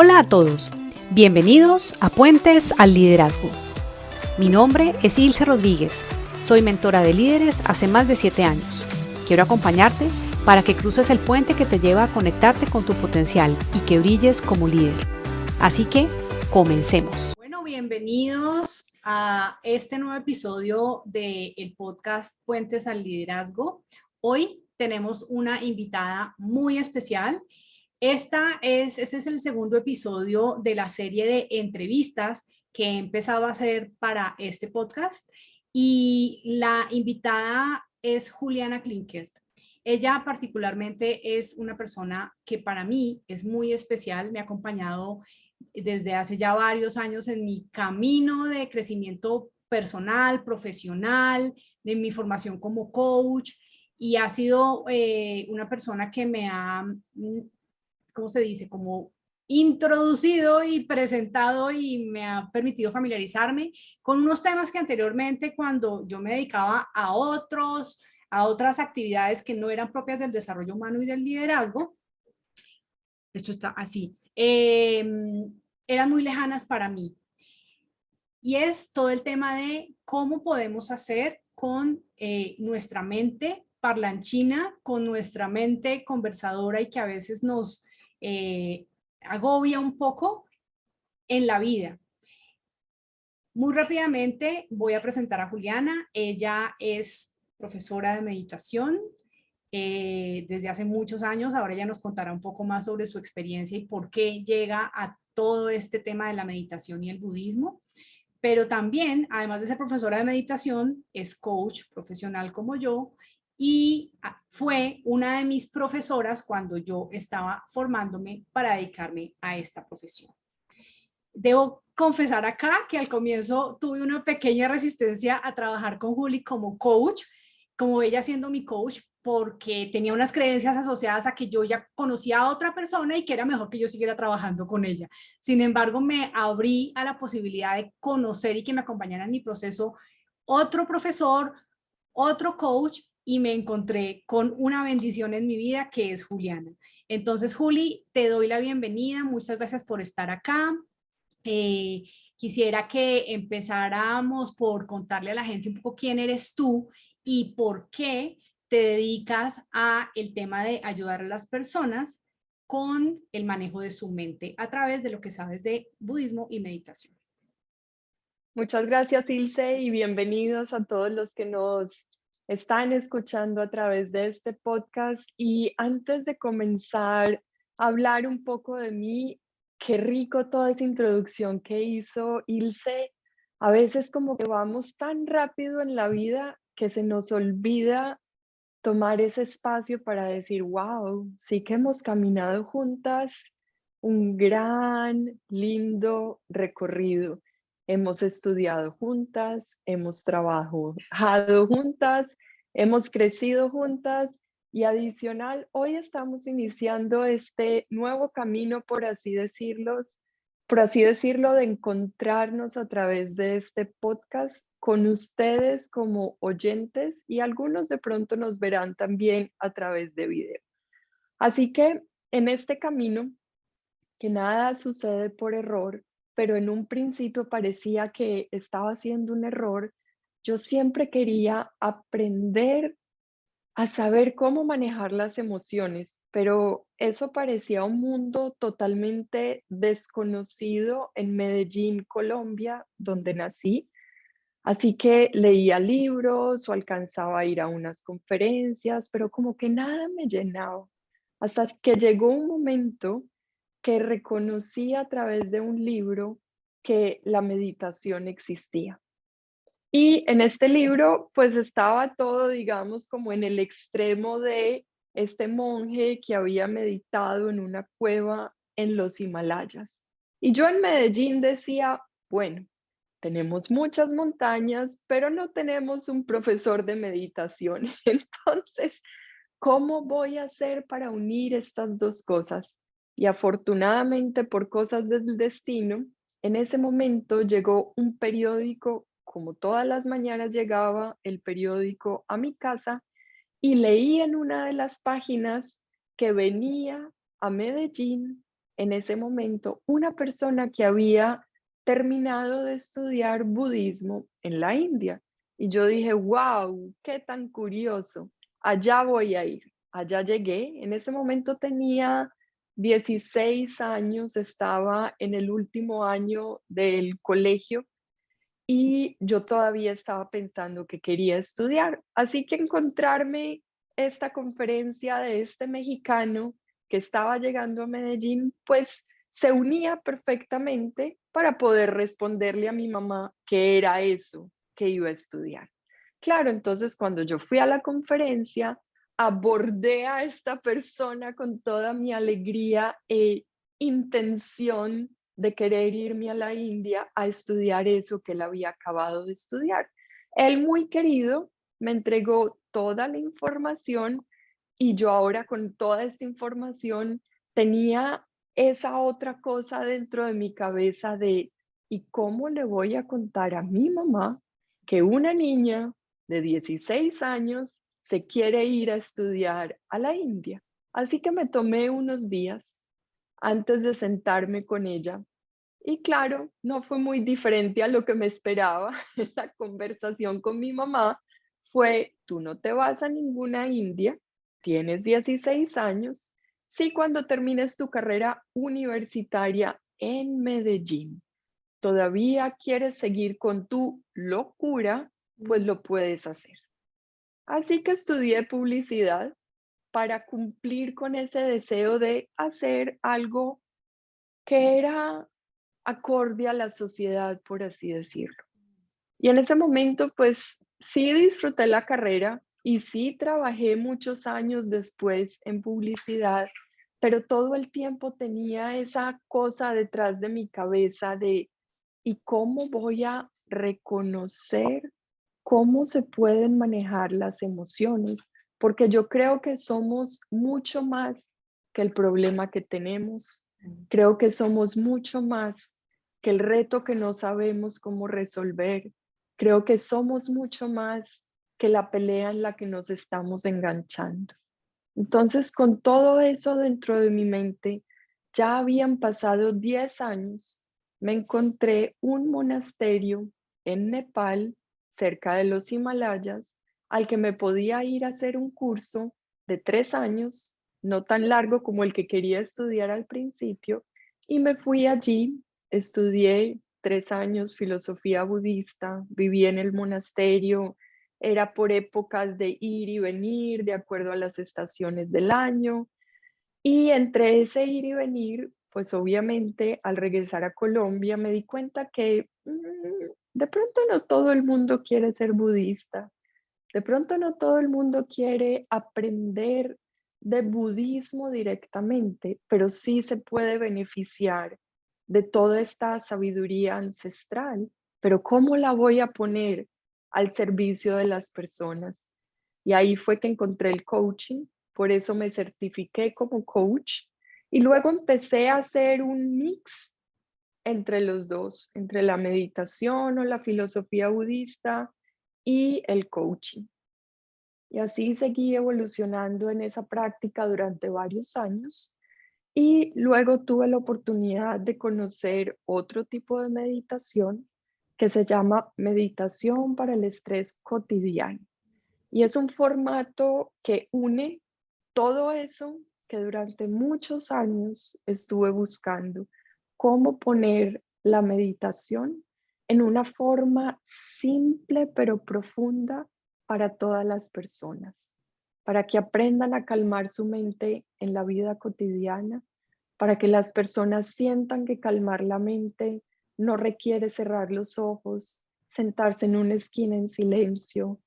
Hola a todos, bienvenidos a Puentes al Liderazgo. Mi nombre es Ilse Rodríguez, soy mentora de líderes hace más de 7 años. Quiero acompañarte para que cruces el puente que te lleva a conectarte con tu potencial y que brilles como líder. Así que, comencemos. Bueno, bienvenidos a este nuevo episodio del podcast Puentes al Liderazgo. Hoy tenemos una invitada muy especial. Este es el segundo episodio de la serie de entrevistas que he empezado a hacer para este podcast y la invitada es Juliana Klinkert. Ella particularmente es una persona que para mí es muy especial, me ha acompañado desde hace ya varios años en mi camino de crecimiento personal, profesional, de mi formación como coach y ha sido una persona que me ha ¿cómo se dice? Como introducido y presentado y me ha permitido familiarizarme con unos temas que anteriormente cuando yo me dedicaba a otras actividades que no eran propias del desarrollo humano y del liderazgo, esto está así, eran muy lejanas para mí. Y es todo el tema de cómo podemos hacer con nuestra mente parlanchina, con nuestra mente conversadora y que a veces nos agobia un poco en la vida. Muy rápidamente voy a presentar a Juliana. Ella es profesora de meditación desde hace muchos años. Ahora ella nos contará un poco más sobre su experiencia y por qué llega a todo este tema de la meditación y el budismo. Pero también, además de ser profesora de meditación, es coach profesional como yo y fue una de mis profesoras cuando yo estaba formándome para dedicarme a esta profesión. Debo confesar acá que al comienzo tuve una pequeña resistencia a trabajar con Juli como coach, como ella siendo mi coach, porque tenía unas creencias asociadas a que yo ya conocía a otra persona y que era mejor que yo siguiera trabajando con ella. Sin embargo, me abrí a la posibilidad de conocer y que me acompañara en mi proceso otro profesor, otro coach, y me encontré con una bendición en mi vida que es Juliana. Entonces, Juli, te doy la bienvenida. Muchas gracias por estar acá. Eh, Quisiera que empezáramos por contarle a la gente un poco quién eres tú y por qué te dedicas a el tema de ayudar a las personas con el manejo de su mente a través de lo que sabes de budismo y meditación. Muchas gracias, Ilse, y bienvenidos a todos los que nos están escuchando a través de este podcast. Y antes de comenzar a hablar un poco de mí, qué rico toda esa introducción que hizo Ilse. A veces como que vamos tan rápido en la vida que se nos olvida tomar ese espacio para decir, wow, sí que hemos caminado juntas un gran, lindo recorrido. Hemos estudiado juntas, hemos trabajado juntas, hemos crecido juntas y adicional, hoy estamos iniciando este nuevo camino, por así decirlo, de encontrarnos a través de este podcast con ustedes como oyentes y algunos de pronto nos verán también a través de video. Así que en este camino, que nada sucede por error, pero en un principio parecía que estaba haciendo un error, yo siempre quería aprender a saber cómo manejar las emociones, pero eso parecía un mundo totalmente desconocido en Medellín, Colombia, donde nací. Así que leía libros o alcanzaba a ir a unas conferencias, pero como que nada me llenaba. Hasta que llegó un momento que reconocí a través de un libro que la meditación existía. Y en este libro, pues estaba todo, digamos, como en el extremo de este monje que había meditado en una cueva en los Himalayas. Y yo en Medellín decía, bueno, tenemos muchas montañas, pero no tenemos un profesor de meditación. Entonces, ¿cómo voy a hacer para unir estas dos cosas? Y afortunadamente, por cosas del destino, en ese momento llegó un periódico, como todas las mañanas llegaba el periódico a mi casa, y leí en una de las páginas que venía a Medellín en ese momento una persona que había terminado de estudiar budismo en la India. Y yo dije, wow, qué tan curioso, allá voy a ir. Allá llegué, en ese momento tenía 16 años, estaba en el último año del colegio y yo todavía estaba pensando que quería estudiar. Así que encontrarme esta conferencia de este mexicano que estaba llegando a Medellín, pues se unía perfectamente para poder responderle a mi mamá que era eso que iba a estudiar. Claro, entonces cuando yo fui a la conferencia, abordé a esta persona con toda mi alegría e intención de querer irme a la India a estudiar eso que él había acabado de estudiar. Él, muy querido, me entregó toda la información y yo ahora con toda esta información tenía esa otra cosa dentro de mi cabeza de, ¿y cómo le voy a contar a mi mamá que una niña de 16 años se quiere ir a estudiar a la India? Así que me tomé unos días antes de sentarme con ella y claro, no fue muy diferente a lo que me esperaba. La conversación con mi mamá fue, tú no te vas a ninguna India, tienes 16 años, sí, cuando termines tu carrera universitaria en Medellín, todavía quieres seguir con tu locura, pues lo puedes hacer. Así que estudié publicidad para cumplir con ese deseo de hacer algo que era acorde a la sociedad, por así decirlo. Y en ese momento, pues sí disfruté la carrera y sí trabajé muchos años después en publicidad, pero todo el tiempo tenía esa cosa detrás de mi cabeza de, ¿y cómo voy a reconocer cómo se pueden manejar las emociones? Porque yo creo que somos mucho más que el problema que tenemos. Creo que somos mucho más que el reto que no sabemos cómo resolver. Creo que somos mucho más que la pelea en la que nos estamos enganchando. Entonces, con todo eso dentro de mi mente, ya habían pasado 10 años, me encontré un monasterio en Nepal, cerca de los Himalayas, al que me podía ir a hacer un curso de 3 años, no tan largo como el que quería estudiar al principio, y me fui allí, estudié 3 años filosofía budista, viví en el monasterio, era por épocas de ir y venir, de acuerdo a las estaciones del año. Y entre ese ir y venir, pues obviamente al regresar a Colombia me di cuenta que de pronto no todo el mundo quiere ser budista, de pronto no todo el mundo quiere aprender de budismo directamente, pero sí se puede beneficiar de toda esta sabiduría ancestral. Pero ¿cómo la voy a poner al servicio de las personas? Y ahí fue que encontré el coaching, por eso me certifiqué como coach y luego empecé a hacer un mix entre los dos, entre la meditación o la filosofía budista y el coaching. Y así seguí evolucionando en esa práctica durante varios años y luego tuve la oportunidad de conocer otro tipo de meditación que se llama meditación para el estrés cotidiano. Y es un formato que une todo eso que durante muchos años estuve buscando, cómo poner la meditación en una forma simple pero profunda para todas las personas, para que aprendan a calmar su mente en la vida cotidiana, para que las personas sientan que calmar la mente no requiere cerrar los ojos, sentarse en una esquina en silencio.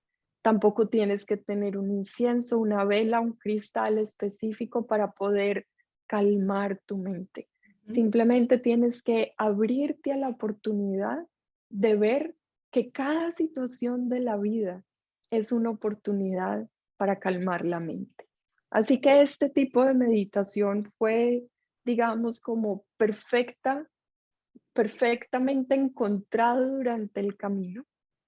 Tampoco tienes que tener un incienso, una vela, un cristal específico para poder calmar tu mente. Simplemente tienes que abrirte a la oportunidad de ver que cada situación de la vida es una oportunidad para calmar la mente. Así que este tipo de meditación fue, digamos, como perfectamente encontrado durante el camino.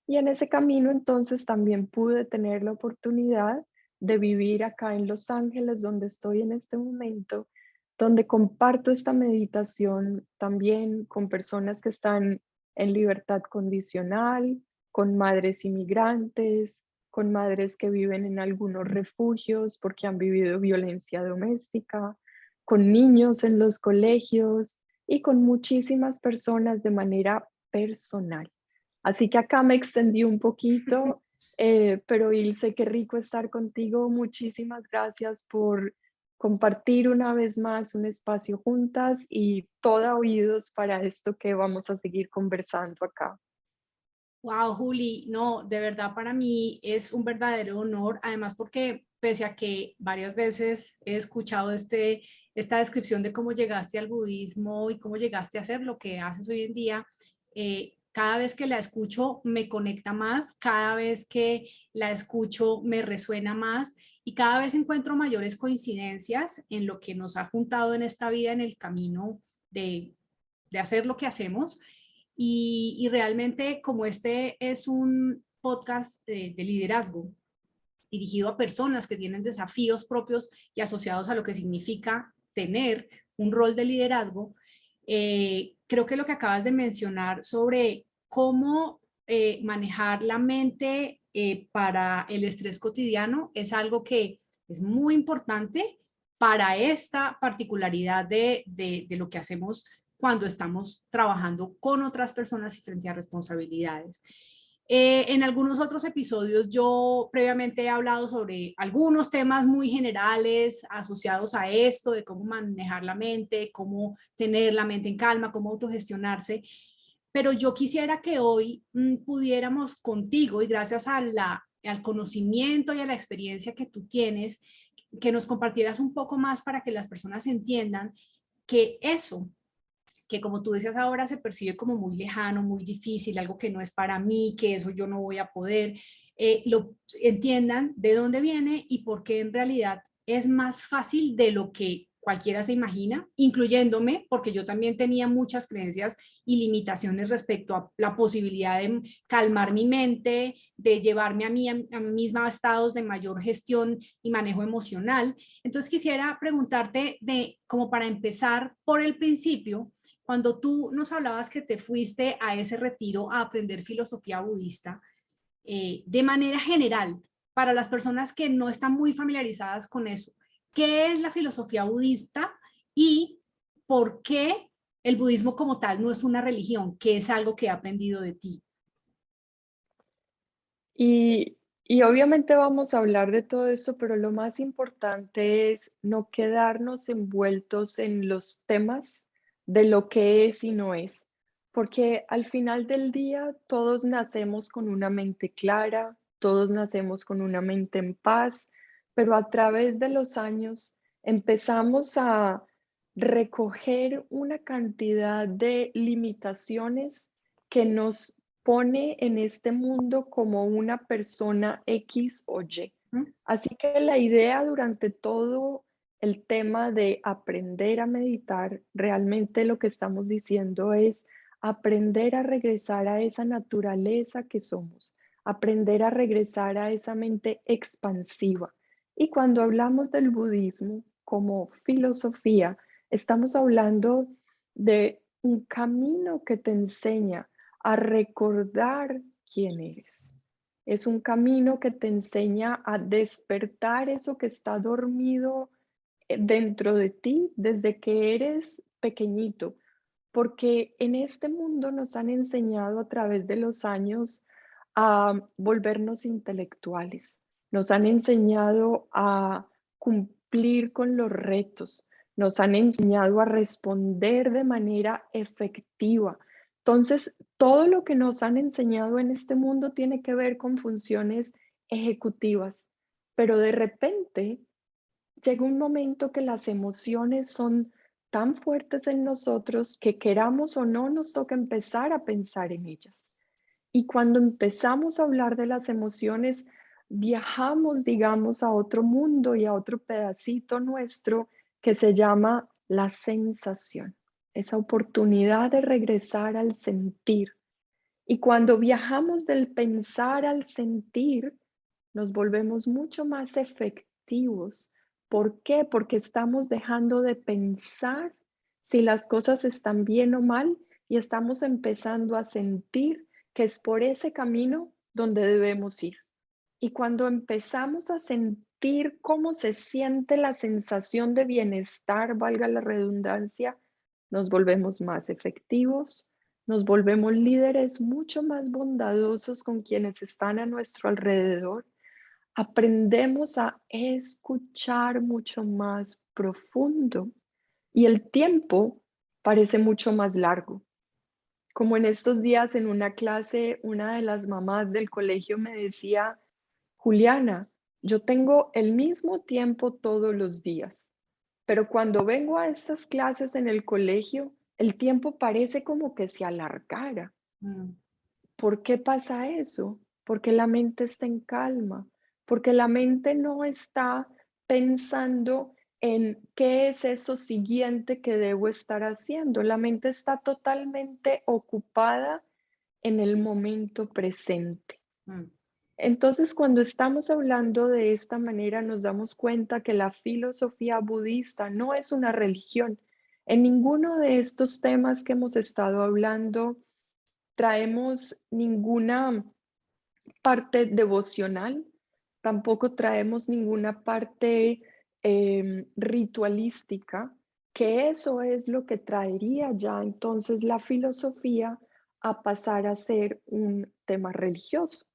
Y en ese camino entonces también pude tener la oportunidad de vivir acá en Los Ángeles, donde estoy en este momento, donde comparto esta meditación también con personas que están en libertad condicional, con madres inmigrantes, con madres que viven en algunos refugios porque han vivido violencia doméstica, con niños en los colegios y con muchísimas personas de manera personal. Así que acá me extendí un poquito, pero Ilse, qué rico estar contigo. Muchísimas gracias por compartir una vez más un espacio juntas y toda oídos para esto que vamos a seguir conversando acá. Wow, Juli, no, de verdad para mí es un verdadero honor, además porque pese a que varias veces he escuchado esta descripción de cómo llegaste al budismo y cómo llegaste a hacer lo que haces hoy en día, cada vez que la escucho me conecta más, cada vez que la escucho me resuena más y cada vez encuentro mayores coincidencias en lo que nos ha juntado en esta vida, en el camino de, de hacer lo que hacemos. Y realmente como este es un podcast de liderazgo dirigido a personas que tienen desafíos propios y asociados a lo que significa tener un rol de liderazgo, creo que lo que acabas de mencionar sobre cómo manejar la mente para el estrés cotidiano es algo que es muy importante para esta particularidad de lo que hacemos cuando estamos trabajando con otras personas y frente a responsabilidades. En algunos otros episodios yo previamente he hablado sobre algunos temas muy generales asociados a esto, de cómo manejar la mente, cómo tener la mente en calma, cómo autogestionarse. Pero yo quisiera que hoy pudiéramos contigo y gracias al conocimiento y a la experiencia que tú tienes, que nos compartieras un poco más para que las personas entiendan que eso que como tú decías ahora se percibe como muy lejano, muy difícil, algo que no es para mí, que eso yo no voy a poder, lo entiendan de dónde viene y por qué en realidad es más fácil de lo que cualquiera se imagina, incluyéndome, porque yo también tenía muchas creencias y limitaciones respecto a la posibilidad de calmar mi mente, de llevarme a mí misma a estados de mayor gestión y manejo emocional. Entonces quisiera preguntarte de, como para empezar por el principio, cuando tú nos hablabas que te fuiste a ese retiro a aprender filosofía budista, de manera general, para las personas que no están muy familiarizadas con eso, ¿qué es la filosofía budista y por qué el budismo como tal no es una religión, que es algo que he aprendido de ti? Y obviamente vamos a hablar de todo esto, pero lo más importante es no quedarnos envueltos en los temas de lo que es y no es, porque al final del día todos nacemos con una mente clara, todos nacemos con una mente en paz, pero a través de los años empezamos a recoger una cantidad de limitaciones que nos pone en este mundo como una persona X o Y. ¿Mm? Así que la idea durante todo el tema de aprender a meditar, realmente lo que estamos diciendo es aprender a regresar a esa naturaleza que somos, aprender a regresar a esa mente expansiva. Y cuando hablamos del budismo como filosofía, estamos hablando de un camino que te enseña a recordar quién eres. Es un camino que te enseña a despertar eso que está dormido dentro de ti desde que eres pequeñito, porque en este mundo nos han enseñado a través de los años a volvernos intelectuales, nos han enseñado a cumplir con los retos, nos han enseñado a responder de manera efectiva. Entonces, todo lo que nos han enseñado en este mundo tiene que ver con funciones ejecutivas, pero de repente llega un momento que las emociones son tan fuertes en nosotros que queramos o no nos toca empezar a pensar en ellas. Y cuando empezamos a hablar de las emociones, viajamos, digamos, a otro mundo y a otro pedacito nuestro que se llama la sensación, esa oportunidad de regresar al sentir. Y cuando viajamos del pensar al sentir, nos volvemos mucho más efectivos ¿Por qué? Porque estamos dejando de pensar si las cosas están bien o mal y estamos empezando a sentir que es por ese camino donde debemos ir. Y cuando empezamos a sentir cómo se siente la sensación de bienestar, valga la redundancia, nos volvemos más efectivos, nos volvemos líderes mucho más bondadosos con quienes están a nuestro alrededor. Aprendemos a escuchar mucho más profundo y el tiempo parece mucho más largo. Como en estos días en una clase, una de las mamás del colegio me decía: Juliana, yo tengo el mismo tiempo todos los días, pero cuando vengo a estas clases en el colegio, el tiempo parece como que se alargara. Mm, ¿Por qué pasa eso? Porque la mente está en calma, porque la mente no está pensando en qué es eso siguiente que debo estar haciendo. La mente está totalmente ocupada en el momento presente. mm, Entonces, cuando estamos hablando de esta manera, nos damos cuenta que la filosofía budista no es una religión. En ninguno de estos temas que hemos estado hablando traemos ninguna parte devocional, tampoco traemos ninguna parte ritualística, que eso es lo que traería ya entonces la filosofía a pasar a ser un tema religioso.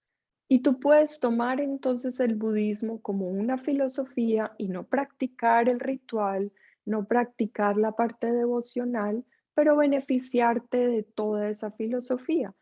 Y tú puedes tomar entonces el budismo como una filosofía y no practicar el ritual, no practicar la parte devocional, pero beneficiarte de toda esa filosofía.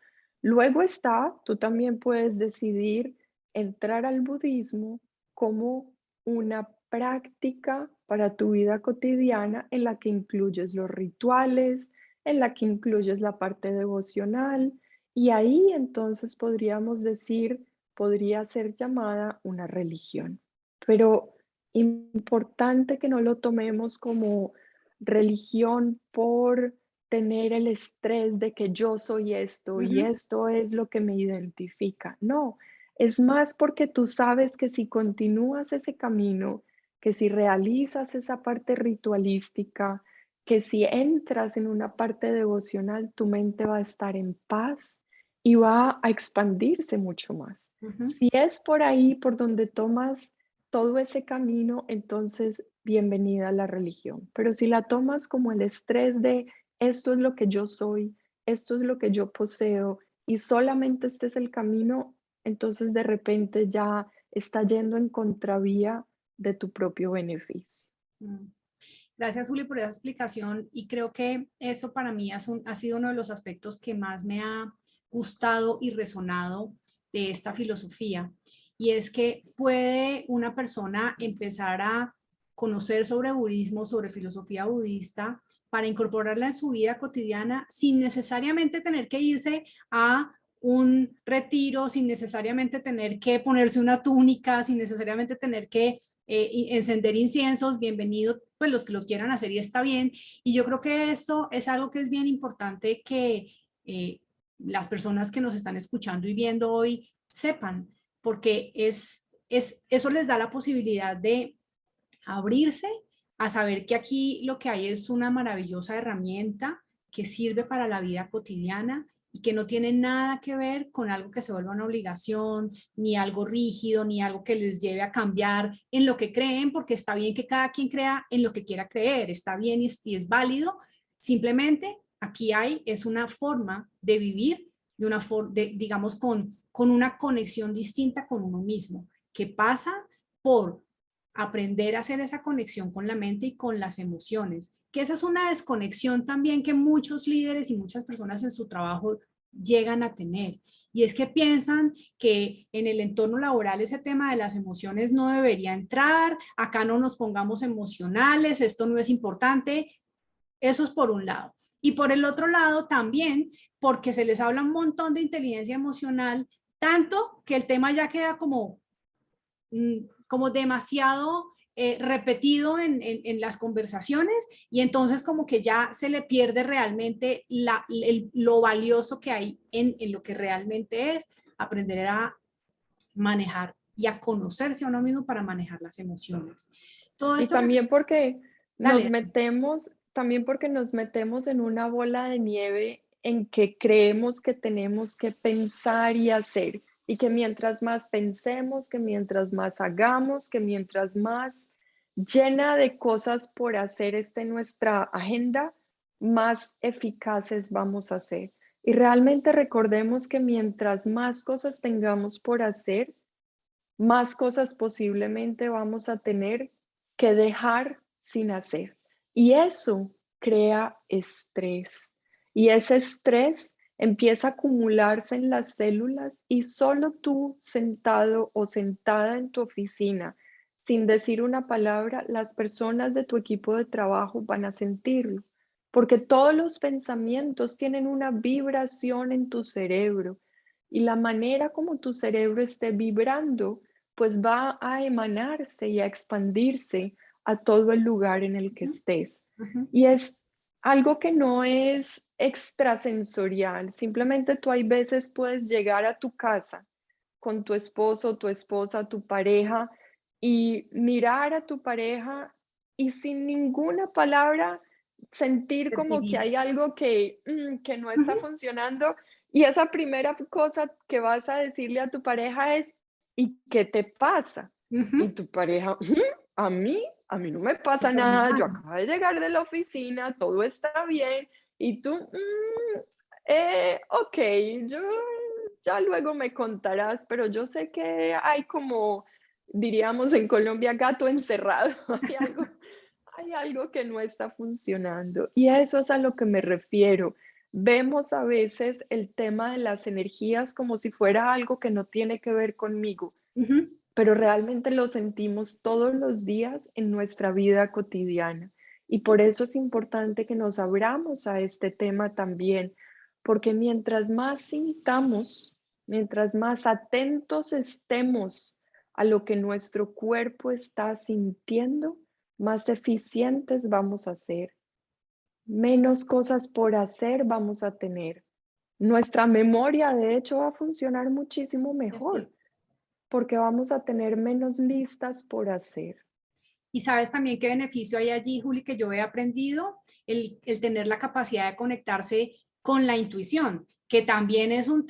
Luego está, tú también puedes decidir entrar al budismo como una práctica para tu vida cotidiana en la que incluyes los rituales, en la que incluyes la parte devocional, y ahí entonces podríamos decir podría ser llamada una religión. Pero importante que no lo tomemos como religión por tener el estrés de que yo soy esto y ujú. esto es lo que me identifica. No, es más porque tú sabes que si continúas ese camino, que si realizas esa parte ritualística, que si entras en una parte devocional, tu mente va a estar en paz y va a expandirse mucho más. Ujú. Si es por ahí por donde tomas todo ese camino, entonces bienvenida a la religión. Pero si la tomas como el estrés de esto es lo que yo soy, esto es lo que yo poseo y solamente este es el camino, entonces de repente ya está yendo en contravía de tu propio beneficio. Mm. Gracias, Juli, por esa explicación y creo que eso para mí ha sido uno de los aspectos que más me ha gustado y resonado de esta filosofía. Y es que puede una persona empezar a conocer sobre budismo, sobre filosofía budista, para incorporarla en su vida cotidiana sin necesariamente tener que irse a un retiro, sin necesariamente tener que ponerse una túnica, sin necesariamente tener que encender inciensos, bienvenido, pues los que lo quieran hacer y está bien. Y yo creo que esto es algo que es bien importante que las personas que nos están escuchando y viendo hoy sepan, porque eso les da la posibilidad de abrirse a saber que aquí lo que hay es una maravillosa herramienta que sirve para la vida cotidiana y que no tiene nada que ver con algo que se vuelva una obligación, ni algo rígido, ni algo que les lleve a cambiar en lo que creen, porque está bien que cada quien crea en lo que quiera creer, está bien y es válido. Simplemente aquí hay, es una forma de vivir, de una forma, digamos, con una conexión distinta con uno mismo, que pasa por aprender a hacer esa conexión con la mente y con las emociones, que esa es una desconexión también que muchos líderes y muchas personas en su trabajo llegan a tener. Y es que piensan que en el entorno laboral ese tema de las emociones no debería entrar, acá no nos pongamos emocionales, esto no es importante. Eso es por un lado. Y por el otro lado también, porque se les habla un montón de inteligencia emocional, tanto que el tema ya queda como demasiado repetido en las conversaciones y entonces como que ya se le pierde realmente lo valioso que hay en lo que realmente es aprender a manejar y a conocerse a uno mismo para manejar las emociones. Todo Y esto que... nos Dale. metemos, también porque nos metemos en una bola de nieve en que creemos que tenemos que pensar y hacer, y que mientras más pensemos, que mientras más hagamos, que mientras más llena de cosas por hacer esté nuestra agenda, más eficaces vamos a ser. Y realmente recordemos que mientras más cosas tengamos por hacer, más cosas posiblemente vamos a tener que dejar sin hacer. Y eso crea estrés. Y ese estrés empieza a acumularse en las células y solo tú sentado o sentada en tu oficina, sin decir una palabra, las personas de tu equipo de trabajo van a sentirlo. Porque todos los pensamientos tienen una vibración en tu cerebro y la manera como tu cerebro esté vibrando pues va a emanarse y a expandirse a todo el lugar en el que Ujú, estés. ujú. Y es algo que no es extrasensorial, simplemente tú hay veces puedes llegar a tu casa con tu esposo, tu esposa, tu pareja y mirar a tu pareja y sin ninguna palabra sentir como que Percibir. hay algo que no está Ujú, funcionando y esa primera cosa que vas a decirle a tu pareja es, ¿y qué te pasa? Y ujú. tu pareja, a mí, a mí no me pasa Súper nada, yo normal. acabo de llegar de la oficina, todo está bien, y tú, ok, yo ya luego me contarás, pero yo sé que hay como, diríamos en Colombia, gato encerrado, hay algo que no está funcionando. Y a eso es a lo que me refiero. Vemos a veces el tema de las energías como si fuera algo que no tiene que ver conmigo, Ujú. pero realmente lo sentimos todos los días en nuestra vida cotidiana. Y por eso es importante que nos abramos a este tema también, porque mientras más sintamos, mientras más atentos estemos a lo que nuestro cuerpo está sintiendo, más eficientes vamos a ser, menos cosas por hacer vamos a tener. Nuestra memoria, de hecho, va a funcionar muchísimo Es cierto. mejor porque vamos a tener menos listas por hacer. Y sabes también qué beneficio hay allí, Juli, que yo he aprendido, el tener la capacidad de conectarse con la intuición, que también es un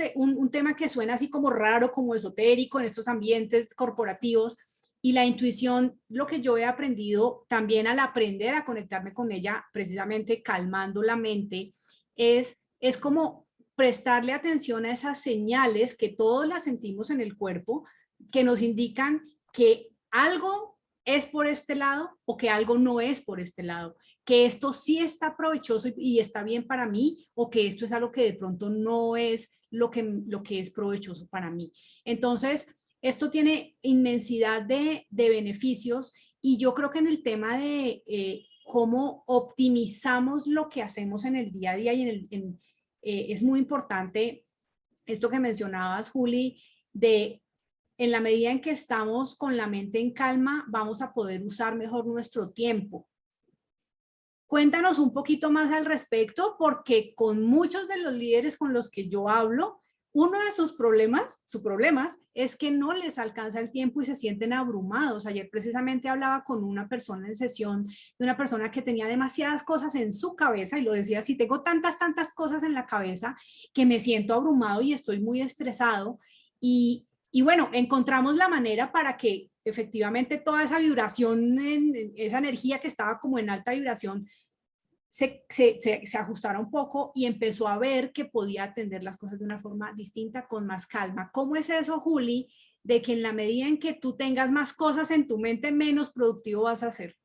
tema que suena así como raro, como esotérico en estos ambientes corporativos. Y la intuición, lo que yo he aprendido también al aprender a conectarme con ella, precisamente calmando la mente, es como prestarle atención a esas señales que todos las sentimos en el cuerpo, que nos indican que algo es por este lado o que algo no es por este lado, que esto sí está provechoso y está bien para mí o que esto es algo que de pronto no es lo que es provechoso para mí. Entonces, esto tiene inmensidad de beneficios y yo creo que en el tema de cómo optimizamos lo que hacemos en el día a día y es muy importante esto que mencionabas, Juli, de en la medida en que estamos con la mente en calma, vamos a poder usar mejor nuestro tiempo. Cuéntanos un poquito más al respecto, porque con muchos de los líderes con los que yo hablo, uno de sus problemas es que no les alcanza el tiempo y se sienten abrumados. Ayer precisamente hablaba con una persona en sesión, de una persona que tenía demasiadas cosas en su cabeza y lo decía así, tengo tantas cosas en la cabeza que me siento abrumado y estoy muy estresado. Y bueno, encontramos la manera para que efectivamente toda esa vibración, esa energía que estaba como en alta vibración, se ajustara un poco y empezó a ver que podía atender las cosas de una forma distinta, con más calma. ¿Cómo es eso, Juli, de que en la medida en que tú tengas más cosas en tu mente, menos productivo vas a ser?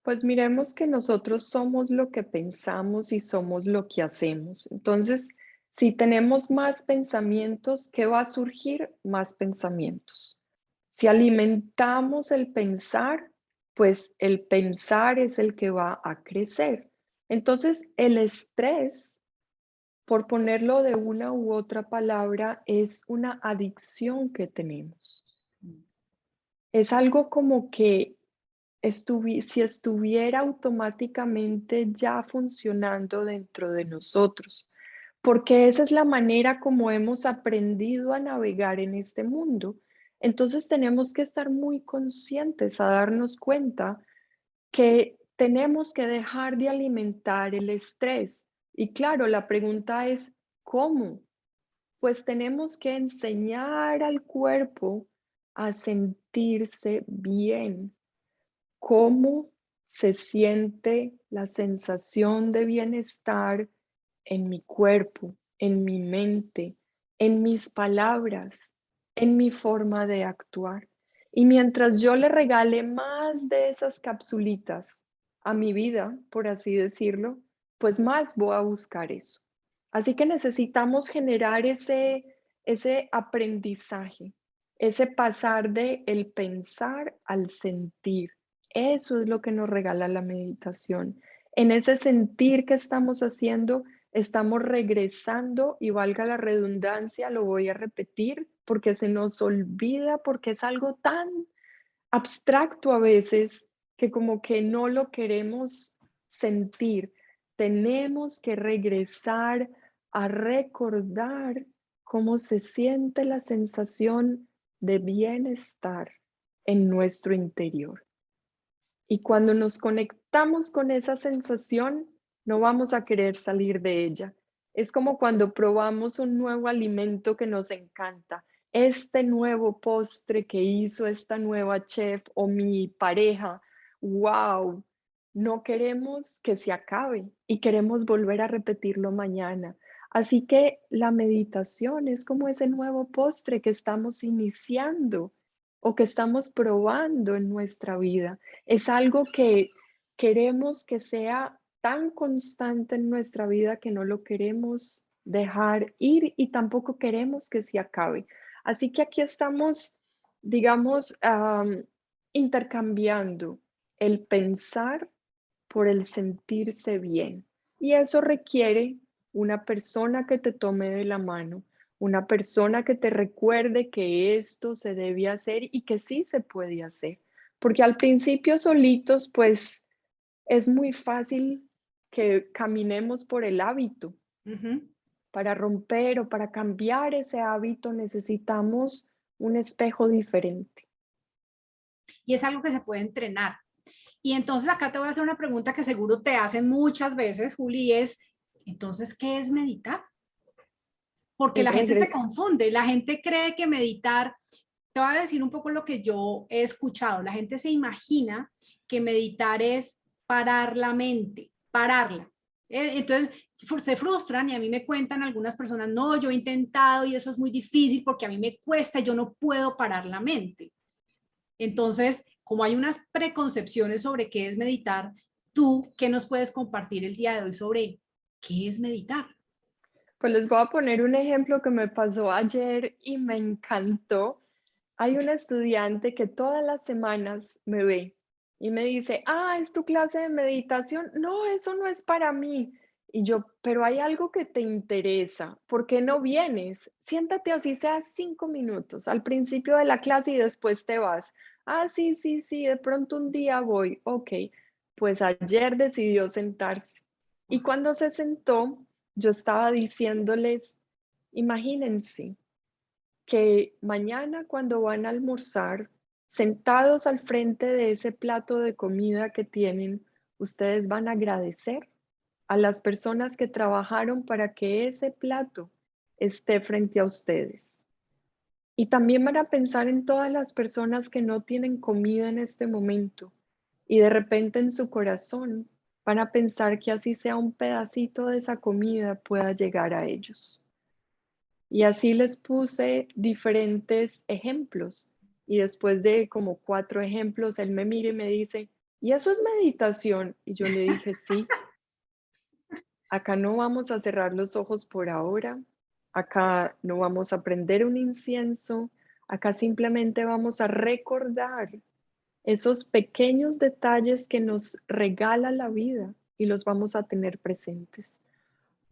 Pues miremos que nosotros somos lo que pensamos y somos lo que hacemos. Entonces, si tenemos más pensamientos, ¿qué va a surgir? Más pensamientos. Si alimentamos el pensar, pues el pensar es el que va a crecer. Entonces, el estrés, por ponerlo de una u otra palabra, es una adicción que tenemos. Es algo como que si estuviera automáticamente ya funcionando dentro de nosotros, porque esa es la manera como hemos aprendido a navegar en este mundo, Entonces tenemos que estar muy conscientes a darnos cuenta que tenemos que dejar de alimentar el estrés. Y claro, la pregunta es, ¿cómo? Pues tenemos que enseñar al cuerpo a sentirse bien. ¿Cómo se siente la sensación de bienestar en mi cuerpo, en mi mente, en mis palabras, en mi forma de actuar? Y mientras yo le regale más de esas capsulitas a mi vida, por así decirlo, pues más voy a buscar eso. Así que necesitamos generar ese aprendizaje, ese pasar de el pensar al sentir. Eso es lo que nos regala la meditación. En ese sentir que estamos haciendo, estamos regresando, y valga la redundancia, lo voy a repetir porque se nos olvida, porque es algo tan abstracto a veces que como que no lo queremos sentir. Tenemos que regresar a recordar cómo se siente la sensación de bienestar en nuestro interior. Y cuando nos conectamos con esa sensación, no vamos a querer salir de ella. Es como cuando probamos un nuevo alimento que nos encanta. Este nuevo postre que hizo esta nueva chef o mi pareja, wow, no queremos que se acabe y queremos volver a repetirlo mañana. Así que la meditación es como ese nuevo postre que estamos iniciando o que estamos probando en nuestra vida. Es algo que queremos que sea tan constante en nuestra vida que no lo queremos dejar ir y tampoco queremos que se acabe. Así que aquí estamos, digamos, intercambiando el pensar por el sentirse bien. Y eso requiere una persona que te tome de la mano, una persona que te recuerde que esto se debe hacer y que sí se puede hacer. Porque al principio solitos, pues es muy fácil que caminemos por el hábito. Ujú. Para romper o para cambiar ese hábito necesitamos un espejo diferente. Y es algo que se puede entrenar. Y entonces acá te voy a hacer una pregunta que seguro te hacen muchas veces, Juli, es, entonces, ¿qué es meditar? Porque la gente se confunde, la gente cree que meditar, te voy a decir un poco lo que yo he escuchado, la gente se imagina que meditar es parar la mente, pararla. Entonces se frustran y a mí me cuentan algunas personas, no, yo he intentado y eso es muy difícil porque a mí me cuesta y yo no puedo parar la mente. Entonces, como hay unas preconcepciones sobre qué es meditar, ¿tú qué nos puedes compartir el día de hoy sobre qué es meditar? Pues les voy a poner un ejemplo que me pasó ayer y me encantó. Hay una estudiante que todas las semanas me ve y me dice, ¿es tu clase de meditación? No, eso no es para mí. Y yo, pero hay algo que te interesa, ¿por qué no vienes? Siéntate así sea 5 minutos al principio de la clase y después te vas. Sí, sí, sí, de pronto un día voy. Ok, pues ayer decidió sentarse. Y cuando se sentó, yo estaba diciéndoles, imagínense que mañana cuando van a almorzar, sentados al frente de ese plato de comida que tienen, ustedes van a agradecer a las personas que trabajaron para que ese plato esté frente a ustedes. Y también van a pensar en todas las personas que no tienen comida en este momento y de repente en su corazón van a pensar que así sea un pedacito de esa comida pueda llegar a ellos. Y así les puse diferentes ejemplos. Y después de como 4 ejemplos, él me mira y me dice, ¿y eso es meditación? Y yo le dije, sí, acá no vamos a cerrar los ojos por ahora, acá no vamos a prender un incienso, acá simplemente vamos a recordar esos pequeños detalles que nos regala la vida y los vamos a tener presentes.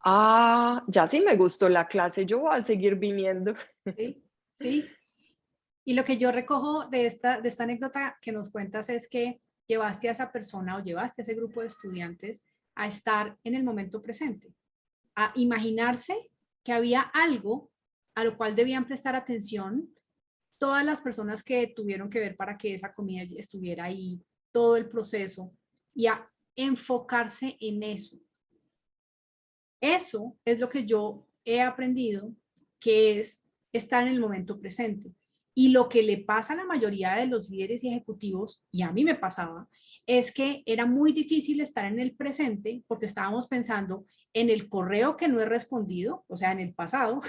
Ya sí me gustó la clase, yo voy a seguir viniendo. Sí, sí. Y lo que yo recojo de esta anécdota que nos cuentas es que llevaste a esa persona o llevaste a ese grupo de estudiantes a estar en el momento presente, a imaginarse que había algo a lo cual debían prestar atención todas las personas que tuvieron que ver para que esa comida estuviera ahí, todo el proceso, y a enfocarse en eso. Eso es lo que yo he aprendido, que es estar en el momento presente. Y lo que le pasa a la mayoría de los líderes y ejecutivos, y a mí me pasaba, es que era muy difícil estar en el presente porque estábamos pensando en el correo que no he respondido, o sea, en el pasado,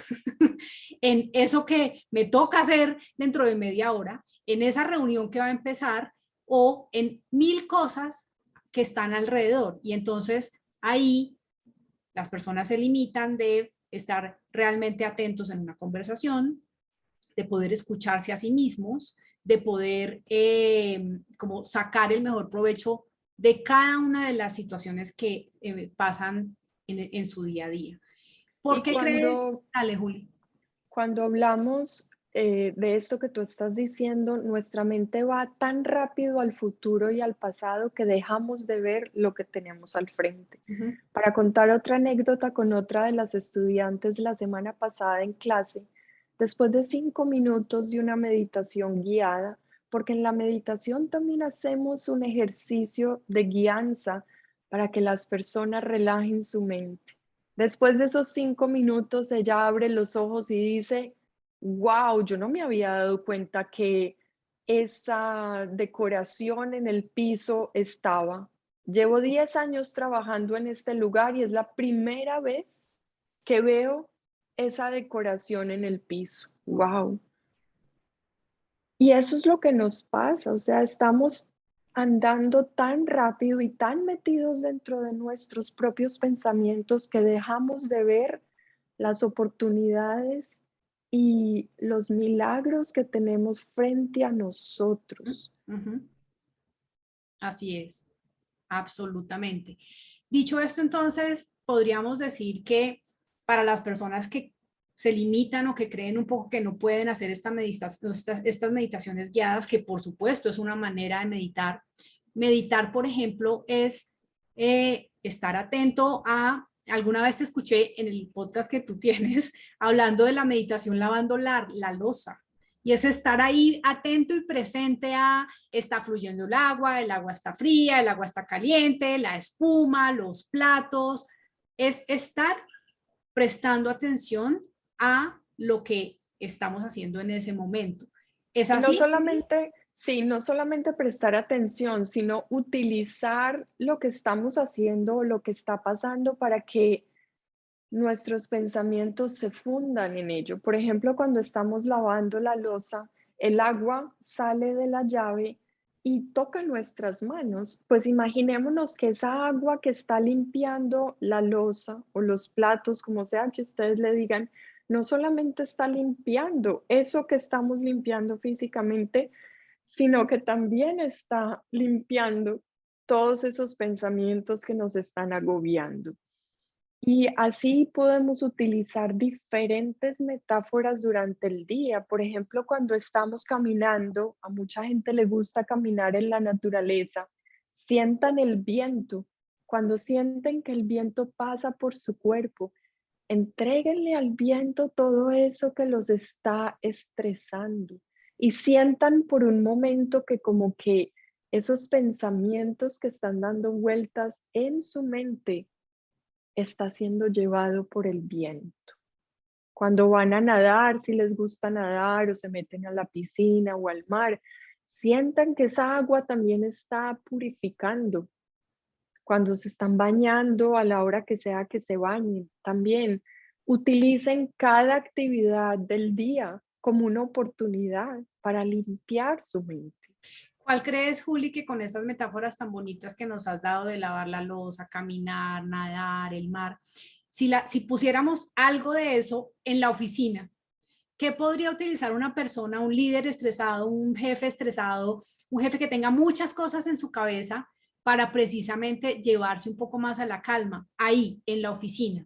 en eso que me toca hacer dentro de media hora, en esa reunión que va a empezar o en mil cosas que están alrededor. Y entonces ahí las personas se limitan de estar realmente atentos en una conversación, de poder escucharse a sí mismos, de poder como sacar el mejor provecho de cada una de las situaciones que pasan en su día a día. ¿Por Y qué crees? Dale, Juli. cuando hablamos de esto que tú estás diciendo, nuestra mente va tan rápido al futuro y al pasado que dejamos de ver lo que tenemos al frente. Ujú. Para contar otra anécdota con otra de las estudiantes la semana pasada en clase, después de 5 minutos de una meditación guiada, porque en la meditación también hacemos un ejercicio de guianza para que las personas relajen su mente. Después de esos 5 minutos, ella abre los ojos y dice, wow, yo no me había dado cuenta que esa decoración en el piso estaba. Llevo 10 años trabajando en este lugar y es la primera vez que veo esa decoración en el piso. Wow. Y eso es lo que nos pasa, o sea, estamos andando tan rápido y tan metidos dentro de nuestros propios pensamientos que dejamos de ver las oportunidades y los milagros que tenemos frente a nosotros. Ujú. Así es, absolutamente. Dicho esto, entonces, podríamos decir que para las personas que se limitan o que creen un poco que no pueden hacer estas meditaciones guiadas, que por supuesto es una manera de meditar. Meditar, por ejemplo, es estar atento a, alguna vez te escuché en el podcast que tú tienes, hablando de la meditación lavando la loza. Y es estar ahí atento y presente a, está fluyendo el agua está fría, el agua está caliente, la espuma, los platos. Es estar prestando atención a lo que estamos haciendo en ese momento. ¿Es Y no así? solamente, sí, no solamente prestar atención, sino utilizar lo que estamos haciendo o lo que está pasando para que nuestros pensamientos se fundan en ello. Por ejemplo, cuando estamos lavando la loza, el agua sale de la llave y toca nuestras manos. Pues imaginémonos que esa agua que está limpiando la loza o los platos, como sea que ustedes le digan, no solamente está limpiando eso que estamos limpiando físicamente, sino que también está limpiando todos esos pensamientos que nos están agobiando. Y así podemos utilizar diferentes metáforas durante el día. Por ejemplo, cuando estamos caminando, a mucha gente le gusta caminar en la naturaleza, sientan el viento. Cuando sienten que el viento pasa por su cuerpo, entréguenle al viento todo eso que los está estresando y sientan por un momento que como que esos pensamientos que están dando vueltas en su mente está siendo llevado por el viento. Cuando van a nadar, si les gusta nadar o se meten a la piscina o al mar, sientan que esa agua también está purificando. Cuando se están bañando, a la hora que sea que se bañen, también utilicen cada actividad del día como una oportunidad para limpiar su mente. ¿Cuál crees, Juli, que con esas metáforas tan bonitas que nos has dado de lavar la loza, caminar, nadar, el mar, si pusiéramos algo de eso en la oficina, ¿qué podría utilizar una persona, un líder estresado, un jefe que tenga muchas cosas en su cabeza para precisamente llevarse un poco más a la calma ahí, en la oficina?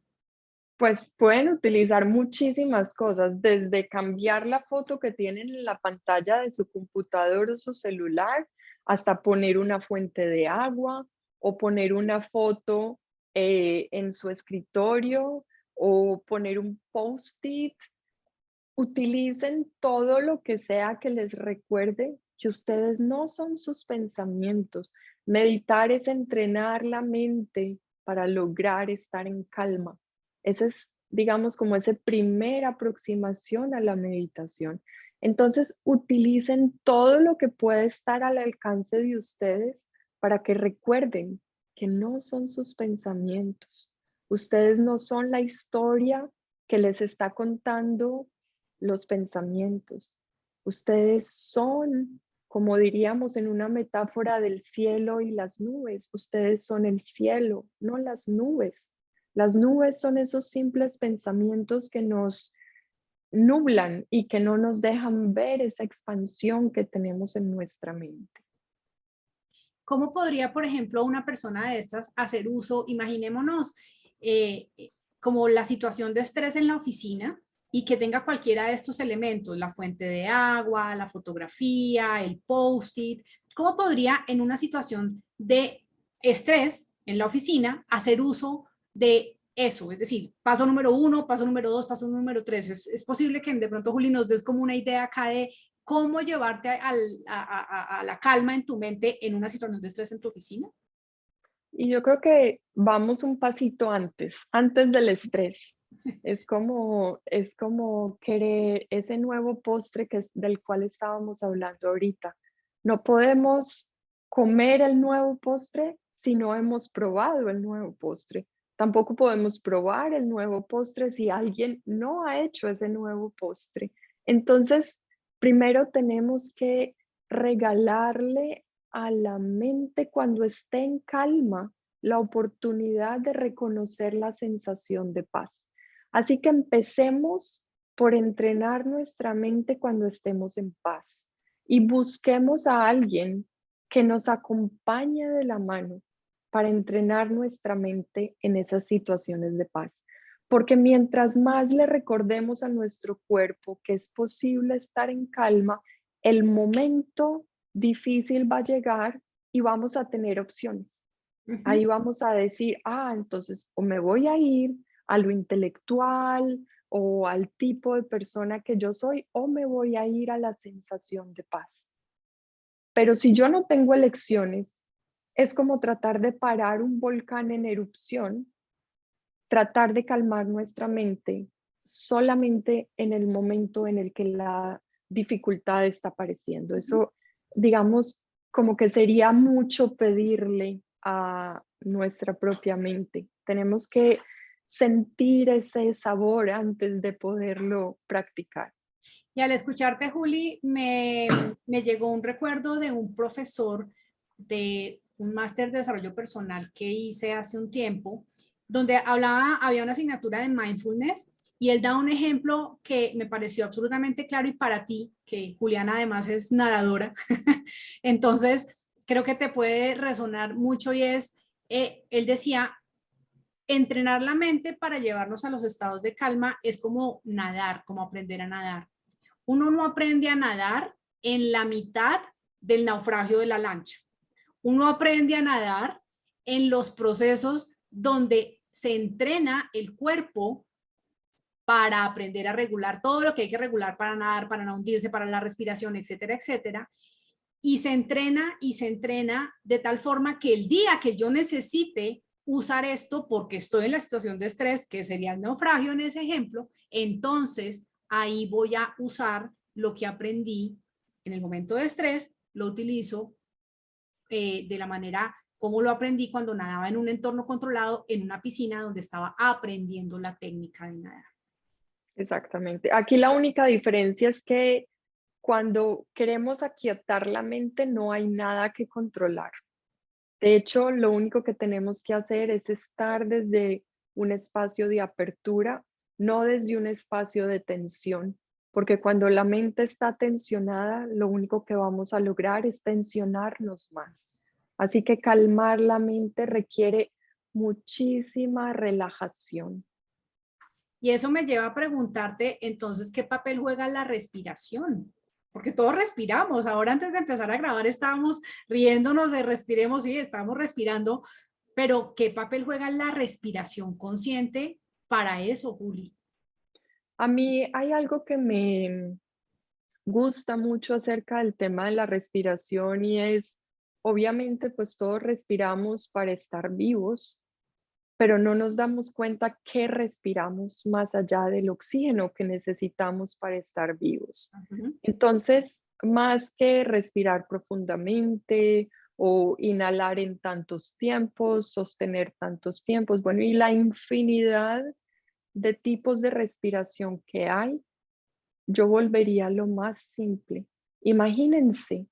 Pues pueden utilizar muchísimas cosas, desde cambiar la foto que tienen en la pantalla de su computador o su celular, hasta poner una fuente de agua o poner una foto en su escritorio o poner un post-it utilicen todo lo que sea que les recuerde que ustedes no son sus pensamientos. Meditar es entrenar la mente para lograr estar en calma. Esa es, digamos, como esa primera aproximación a la meditación. Entonces, utilicen todo lo que puede estar al alcance de ustedes para que recuerden que no son sus pensamientos. Ustedes no son la historia que les está contando los pensamientos. Ustedes son, como diríamos en una metáfora del cielo y las nubes, ustedes son el cielo, no las nubes. Las nubes son esos simples pensamientos que nos nublan y que no nos dejan ver esa expansión que tenemos en nuestra mente. ¿Cómo podría, por ejemplo, una persona de estas hacer uso? Imaginémonos eh, como la situación de estrés en la oficina y que tenga cualquiera de estos elementos, la fuente de agua, la fotografía, el post-it. ¿Cómo podría en una situación de estrés en la oficina hacer uso de eso? Es decir, paso número 1, paso número 2, paso número 3. Es posible que de pronto, Juli, nos des como una idea acá de cómo llevarte a la calma en tu mente en una situación de estrés en tu oficina? Y yo creo que vamos un pasito antes del estrés. Es como querer ese nuevo postre del cual estábamos hablando ahorita. No podemos comer el nuevo postre si no hemos probado el nuevo postre. Tampoco podemos probar el nuevo postre si alguien no ha hecho ese nuevo postre. Entonces, primero tenemos que regalarle a la mente cuando esté en calma la oportunidad de reconocer la sensación de paz. Así que empecemos por entrenar nuestra mente cuando estemos en paz y busquemos a alguien que nos acompañe de la mano para entrenar nuestra mente en esas situaciones de paz. Porque mientras más le recordemos a nuestro cuerpo que es posible estar en calma, el momento difícil va a llegar y vamos a tener opciones. Ujú. Ahí vamos a decir, entonces o me voy a ir a lo intelectual o al tipo de persona que yo soy, o me voy a ir a la sensación de paz. Pero si yo no tengo elecciones, es como tratar de parar un volcán en erupción, tratar de calmar nuestra mente solamente en el momento en el que la dificultad está apareciendo. Eso, digamos, como que sería mucho pedirle a nuestra propia mente. Tenemos que sentir ese sabor antes de poderlo practicar. Y al escucharte, Juli, me llegó un recuerdo de un profesor de un máster de desarrollo personal que hice hace un tiempo, donde había una asignatura de mindfulness y él da un ejemplo que me pareció absolutamente claro y para ti, que Juliana además es nadadora, entonces creo que te puede resonar mucho y es, él decía, entrenar la mente para llevarnos a los estados de calma es como nadar, como aprender a nadar. Uno no aprende a nadar en la mitad del naufragio de la lancha. Uno aprende a nadar en los procesos donde se entrena el cuerpo para aprender a regular todo lo que hay que regular para nadar, para no hundirse, para la respiración, etcétera, etcétera. Y se entrena de tal forma que el día que yo necesite usar esto porque estoy en la situación de estrés, que sería el naufragio en ese ejemplo, entonces ahí voy a usar lo que aprendí en el momento de estrés, lo utilizo de la manera como lo aprendí cuando nadaba en un entorno controlado, en una piscina donde estaba aprendiendo la técnica de nadar. Exactamente. Aquí la única diferencia es que cuando queremos aquietar la mente no hay nada que controlar. De hecho, lo único que tenemos que hacer es estar desde un espacio de apertura, no desde un espacio de tensión, porque cuando la mente está tensionada, lo único que vamos a lograr es tensionarnos más. Así que calmar la mente requiere muchísima relajación. Y eso me lleva a preguntarte entonces qué papel juega la respiración, porque todos respiramos. Ahora antes de empezar a grabar estábamos riéndonos de respiremos, sí, estamos respirando, pero ¿qué papel juega la respiración consciente para eso, Juli? A mí hay algo que me gusta mucho acerca del tema de la respiración y es, obviamente, pues todos respiramos para estar vivos, pero no nos damos cuenta que respiramos más allá del oxígeno que necesitamos para estar vivos. Ujú. Entonces, más que respirar profundamente o inhalar en tantos tiempos, sostener tantos tiempos, bueno, y la infinidad de tipos de respiración que hay, yo volvería a lo más simple. Imagínense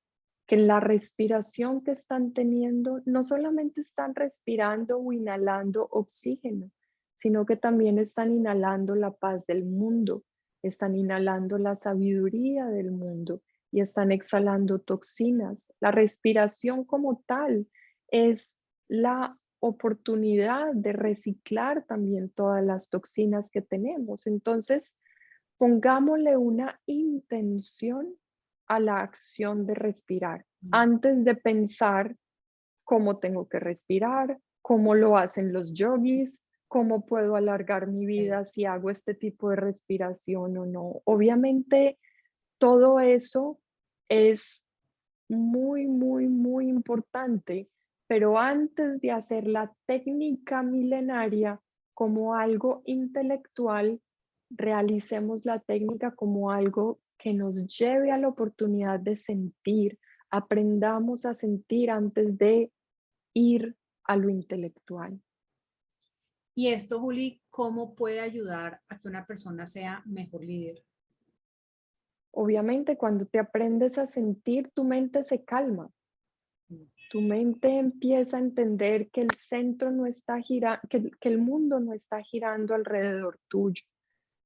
que en la respiración que están teniendo, no solamente están respirando o inhalando oxígeno, sino que también están inhalando la paz del mundo, están inhalando la sabiduría del mundo y están exhalando toxinas. La respiración como tal es la oportunidad de reciclar también todas las toxinas que tenemos. Entonces, pongámosle una intención a la acción de respirar Mm. antes de pensar cómo tengo que respirar, cómo lo hacen los yogis, cómo puedo alargar mi vida si hago este tipo de respiración o no. Obviamente, todo eso es muy, muy, muy importante, pero antes de hacer la técnica milenaria como algo intelectual, realicemos la técnica como algo que nos lleve a la oportunidad de sentir, aprendamos a sentir antes de ir a lo intelectual. Y esto, Juli, ¿cómo puede ayudar a que una persona sea mejor líder? Obviamente, cuando te aprendes a sentir, tu mente se calma. Mm. Tu mente empieza a entender que el centro no está girando, que el mundo no está girando alrededor tuyo.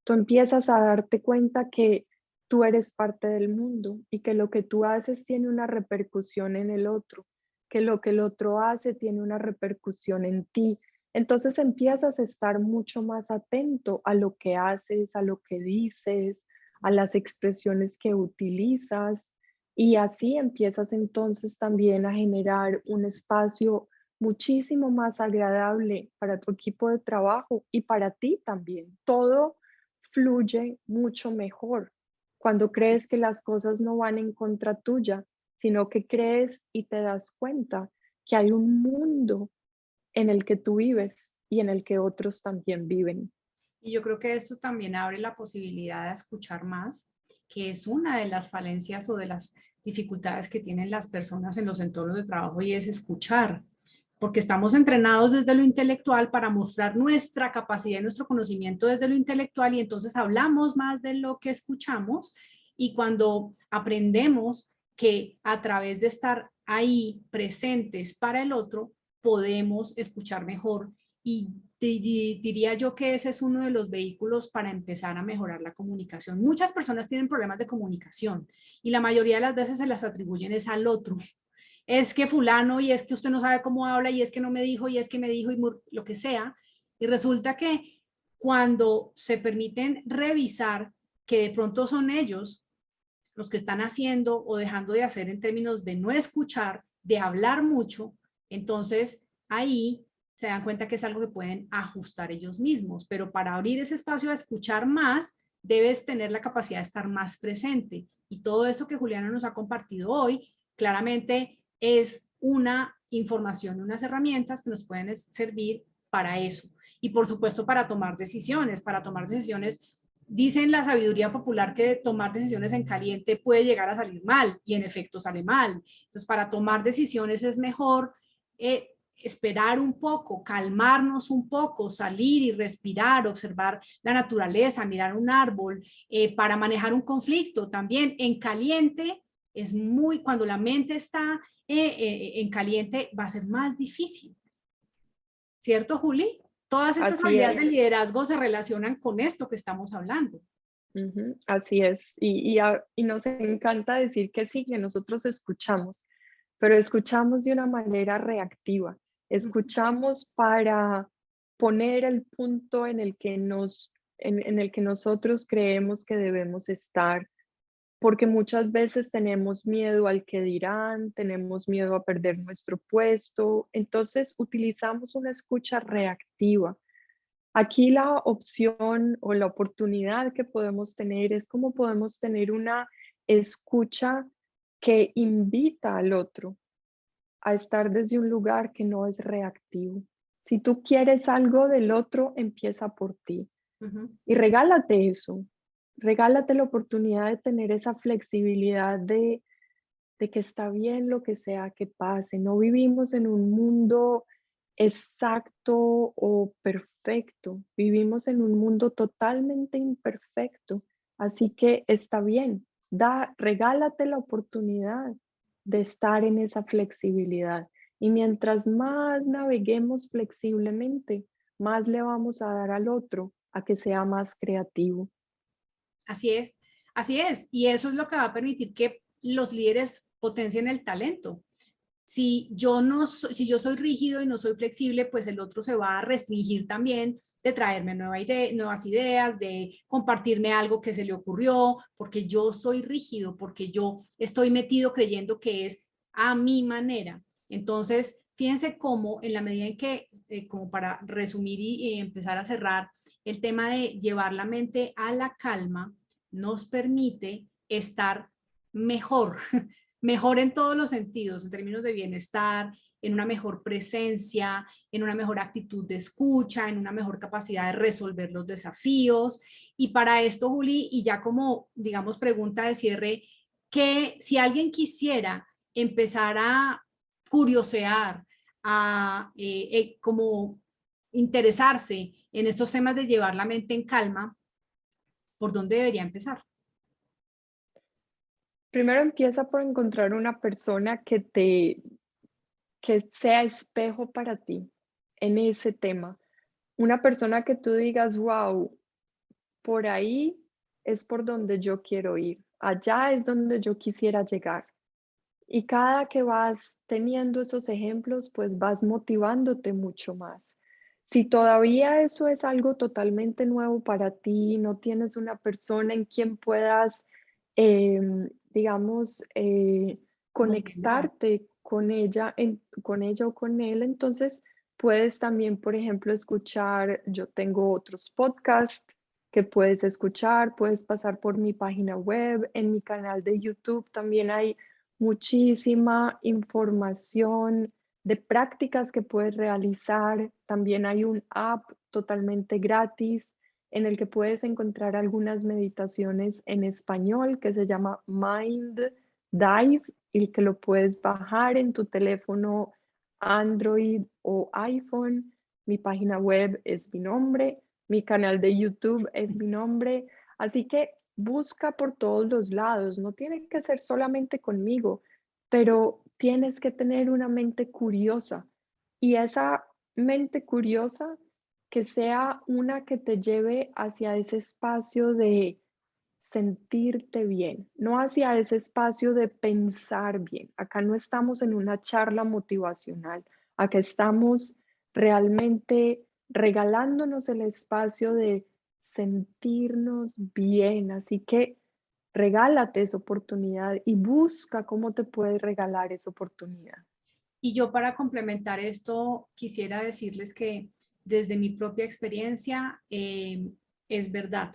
Tú empiezas a darte cuenta que tú eres parte del mundo y que lo que tú haces tiene una repercusión en el otro, que lo que el otro hace tiene una repercusión en ti. Entonces empiezas a estar mucho más atento a lo que haces, a lo que dices, a las expresiones que utilizas y así empiezas entonces también a generar un espacio muchísimo más agradable para tu equipo de trabajo y para ti también. Todo fluye mucho mejor cuando crees que las cosas no van en contra tuya, sino que crees y te das cuenta que hay un mundo en el que tú vives y en el que otros también viven. Y yo creo que esto también abre la posibilidad de escuchar más, que es una de las falencias o de las dificultades que tienen las personas en los entornos de trabajo y es escuchar, porque estamos entrenados desde lo intelectual para mostrar nuestra capacidad y nuestro conocimiento desde lo intelectual y entonces hablamos más de lo que escuchamos y cuando aprendemos que a través de estar ahí presentes para el otro, podemos escuchar mejor y diría yo que ese es uno de los vehículos para empezar a mejorar la comunicación. Muchas personas tienen problemas de comunicación y la mayoría de las veces se las atribuyen es al otro. Es que fulano y es que usted no sabe cómo habla y es que no me dijo y es que me dijo y lo que sea. Y resulta que cuando se permiten revisar que de pronto son ellos los que están haciendo o dejando de hacer en términos de no escuchar, de hablar mucho, entonces ahí se dan cuenta que es algo que pueden ajustar ellos mismos, pero para abrir ese espacio a escuchar más, debes tener la capacidad de estar más presente. Y todo esto que Juliana nos ha compartido hoy, claramente es una información, unas herramientas que nos pueden servir para eso. Y por supuesto para tomar decisiones. Dicen la sabiduría popular que tomar decisiones en caliente puede llegar a salir mal y en efecto sale mal. Entonces, para tomar decisiones es mejor esperar un poco, calmarnos un poco, salir y respirar, observar la naturaleza, mirar un árbol, para manejar un conflicto también en caliente. Es muy, cuando la mente está en caliente, va a ser más difícil. ¿Cierto, Juli? Todas estas Así habilidades de es. liderazgo se relacionan con esto que estamos hablando. Ujú, así es. Y nos encanta decir que sí, que nosotros escuchamos, pero escuchamos de una manera reactiva. Escuchamos para poner el punto en el que en el que nosotros creemos que debemos estar, porque muchas veces tenemos miedo al que dirán, tenemos miedo a perder nuestro puesto, entonces utilizamos una escucha reactiva. Aquí la opción o la oportunidad que podemos tener es cómo podemos tener una escucha que invita al otro a estar desde un lugar que no es reactivo. Si tú quieres algo del otro, empieza por ti Ujú. y regálate eso. Regálate la oportunidad de tener esa flexibilidad de que está bien lo que sea que pase. No vivimos en un mundo exacto o perfecto. Vivimos en un mundo totalmente imperfecto. Así que está bien. Regálate la oportunidad de estar en esa flexibilidad. Y mientras más naveguemos flexiblemente, más le vamos a dar al otro a que sea más creativo. Así es, así es. Y eso es lo que va a permitir que los líderes potencien el talento. Si yo no si yo soy rígido y no soy flexible, pues el otro se va a restringir también de traerme nuevas ideas, de compartirme algo que se le ocurrió, porque yo soy rígido, porque yo estoy metido creyendo que es a mi manera. Entonces, fíjense cómo en la medida en que, como para resumir y empezar a cerrar, el tema de llevar la mente a la calma nos permite estar mejor, mejor en todos los sentidos, en términos de bienestar, en una mejor presencia, en una mejor actitud de escucha, en una mejor capacidad de resolver los desafíos. Y para esto, Juli, y ya como, digamos, pregunta de cierre, que si alguien quisiera empezar a curiosear, a como interesarse en estos temas de llevar la mente en calma, ¿por dónde debería empezar? Primero empieza por encontrar una persona que sea espejo para ti en ese tema. Una persona que tú digas, wow, por ahí es por donde yo quiero ir, allá es donde yo quisiera llegar. Y cada que vas teniendo esos ejemplos, pues vas motivándote mucho más. Si todavía eso es algo totalmente nuevo para ti, no tienes una persona en quien puedas, digamos, Modelar. conectarte con ella, con ella o con él, entonces puedes también, por ejemplo, escuchar, yo tengo otros podcasts que puedes escuchar, puedes pasar por mi página web, en mi canal de YouTube también hay muchísima información de prácticas que puedes realizar. También hay un app totalmente gratis en el que puedes encontrar algunas meditaciones en español que se llama Mind Dive y que lo puedes bajar en tu teléfono Android o iPhone. Mi página web es mi nombre, mi canal de YouTube es mi nombre. Así que busca por todos los lados, no tiene que ser solamente conmigo, pero tienes que tener una mente curiosa y esa mente curiosa que sea una que te lleve hacia ese espacio de sentirte bien, no hacia ese espacio de pensar bien. Acá no estamos en una charla motivacional, acá estamos realmente regalándonos el espacio de sentirnos bien. Así que regálate esa oportunidad y busca cómo te puedes regalar esa oportunidad. Y yo para complementar esto, quisiera decirles que desde mi propia experiencia es verdad.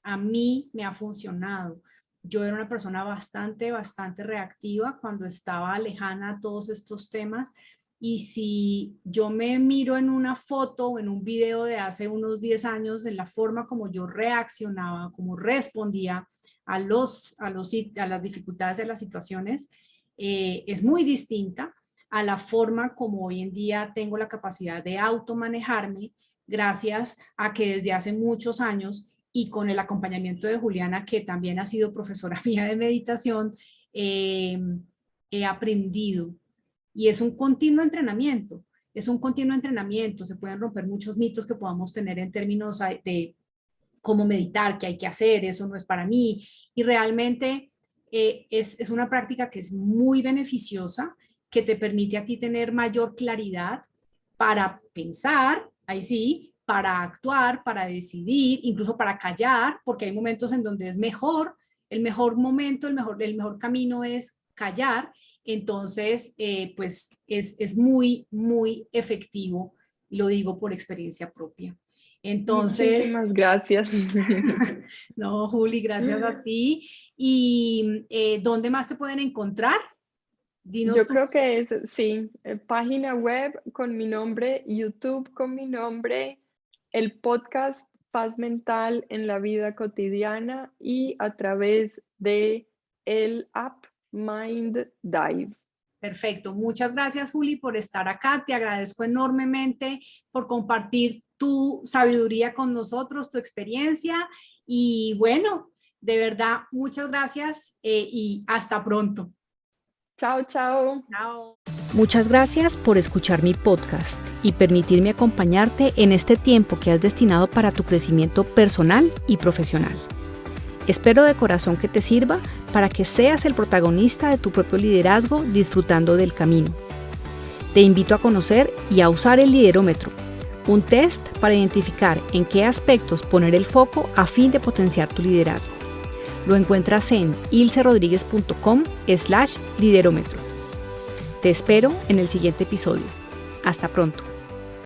A mí me ha funcionado. Yo era una persona bastante reactiva cuando estaba lejana a todos estos temas. Y si yo me miro en una foto o en un video de hace unos 10 años, en la forma como yo reaccionaba, como respondía a las dificultades de las situaciones, es muy distinta a la forma como hoy en día tengo la capacidad de automanejarme gracias a que desde hace muchos años y con el acompañamiento de Juliana, que también ha sido profesora mía de meditación, eh, he aprendido. Y es un continuo entrenamiento, es un continuo entrenamiento. Se pueden romper muchos mitos que podamos tener en términos de cómo meditar, qué hay que hacer, eso no es para mí. Y realmente es una práctica que es muy beneficiosa, que te permite a ti tener mayor claridad para pensar, ahí sí, para actuar, para decidir, incluso para callar, porque hay momentos en donde es mejor, el mejor momento, el mejor camino es callar. Entonces, pues es muy efectivo, lo digo por experiencia propia. Entonces, muchísimas gracias. no, Juli, gracias a ti. ¿Y dónde más te pueden encontrar? Dinos Yo tú. creo que es, sí, página web con mi nombre, YouTube con mi nombre, el podcast Paz Mental en la Vida Cotidiana y a través de el app Mind Dive. Perfecto. Muchas gracias, Juli, por estar acá. Te agradezco enormemente por compartir tu sabiduría con nosotros, tu experiencia. Y bueno, de verdad, muchas gracias y hasta pronto. Chao, chao. Chao. Muchas gracias por escuchar mi podcast y permitirme acompañarte en este tiempo que has destinado para tu crecimiento personal y profesional. Espero de corazón que te sirva para que seas el protagonista de tu propio liderazgo disfrutando del camino. Te invito a conocer y a usar el liderómetro, un test para identificar en qué aspectos poner el foco a fin de potenciar tu liderazgo. Lo encuentras en ilcerodriguez.com/liderómetro. Te espero en el siguiente episodio. Hasta pronto.